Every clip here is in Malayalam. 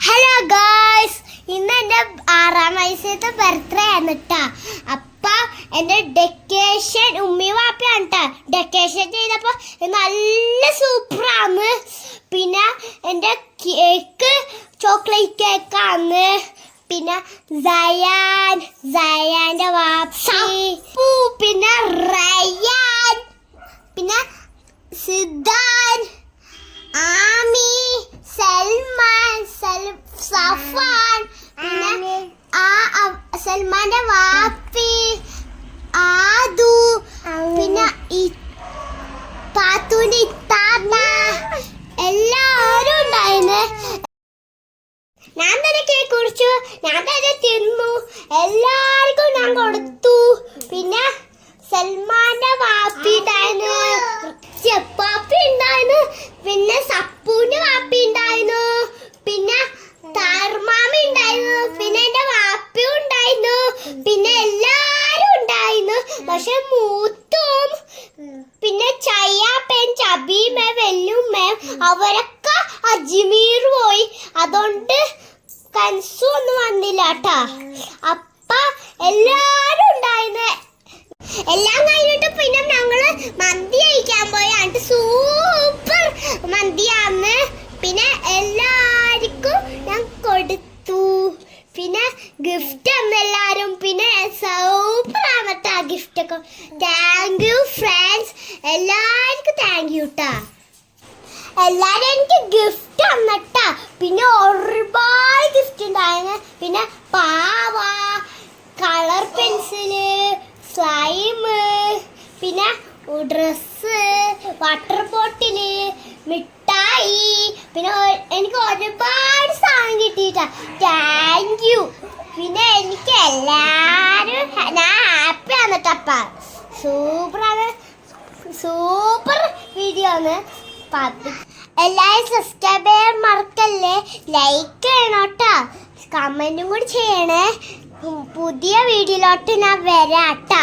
ഹലോ ഗായ്സ്, ഇന്ന് എൻ്റെ 6ാം വയസ്സിലത്തെ ബർത്ത്ഡേ ആണ് കേട്ടാ. അപ്പൊ എൻ്റെ ഡെക്കറേഷൻ ഉമ്മി വാപ്പയാണ് കേട്ടാ ഡെക്കറേഷൻ ചെയ്തപ്പോൾ നല്ല സൂപ്പറാണ്. പിന്നെ എൻ്റെ കേക്ക് ചോക്ലേറ്റ് കേക്കാണ്. പിന്നെ സയാൻ്റെ വാപ്പി, പിന്നെ റയാൻ, പിന്നെ സിദ്ധാൻ, ആമി, സൽമാൻ, സഫാൻ, പിന്നെ സൽമാന്റെ വാപ്പി, ആദു, പിന്നെ പാത്തുവിന്റെ ഇത്താത്ത, എല്ലാവരും ഉണ്ടായിരുന്നു. ഞാൻ തന്നെ കേക്ക് കുടിച്ചു, ഞാൻ തന്നെ തിന്നു, എല്ലാവർക്കും ഞാൻ കൊടുത്തു. പിന്നെ സൽമാന്റെ വാപ്പി ഉണ്ടായിരുന്നു, ചെപ്പാപ്പി ഉണ്ടായിരുന്നു, പിന്നെ സപ്പൂന്റെ വാപ്പി ഉണ്ടായിരുന്നു, പിന്നെ താർമാമി ഉണ്ടായിരുന്നു, പിന്നെ എന്റെ വാപ്പിയും ഉണ്ടായിരുന്നു, പിന്നെ എല്ലാരും ഉണ്ടായിരുന്നു. പക്ഷെ മൂത്തും പിന്നെ ചയ്യാപ്പൻ, ചബീമ, വെല്ലുമ്മയും അവരൊക്കെ അജ്മീർ പോയി. അതുകൊണ്ട് കൻസു ഒന്നും വന്നില്ല കേട്ടാ. അപ്പ എല്ലാരും ഉണ്ടായിരുന്നു. എല്ലാം കഴിഞ്ഞിട്ട് പിന്നെ ഞങ്ങള് മന്തി കഴിക്കാൻ പോയി. എന്നിട്ട് സൂപ്പർ മന്തിയാന്ന്. പിന്നെ എല്ലാവർക്കും ഞാൻ കൊടുത്തു. പിന്നെ ഗിഫ്റ്റ് തന്നു എല്ലാരും. പിന്നെ സൂപ്പർ ആവട്ടെ ആ ഗിഫ്റ്റ് ഒക്കെ. താങ്ക് യു ഫ്രണ്ട്സ്, എല്ലാവർക്കും താങ്ക് യു ട്ടാ. എല്ലാരും എനിക്ക് ഗിഫ്റ്റ് തന്നട്ടാ. പിന്നെ ഒരുപാട് ഗിഫ്റ്റ് ഉണ്ടായിരുന്നു. പിന്നെ പാവ, കളർ പെൻസില്, സ്ലൈമ്, പിന്നെ ഡ്രസ്സ്, വാട്ടർ ബോട്ടില്, മിഠായി, പിന്നെ എനിക്ക് ഒരുപാട് സാധനം കിട്ടിയിട്ടാ. Thank you. പിന്നെ എനിക്ക് എല്ലാരും ഞാൻ ഹാപ്പി ആണ് കേട്ടപ്പ. സൂപ്പറാണ്, സൂപ്പർ വീഡിയോ ആണ്. എല്ലാവരും സബ്സ്ക്രൈബ് ചെയ്യാൻ മറക്കല്ലേ, ലൈക്ക് ചെയ്യണം കേട്ടോ, കമൻറ്റും കൂടി ചെയ്യണേ. പുതിയ വീഡിയോയിലോട്ട് ഞാൻ വരാട്ടാ.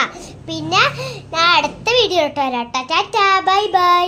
പിന്നെ ഞാൻ അടുത്ത വീഡിയോയിലോട്ട് വരാട്ടാ. Tata, bye bye.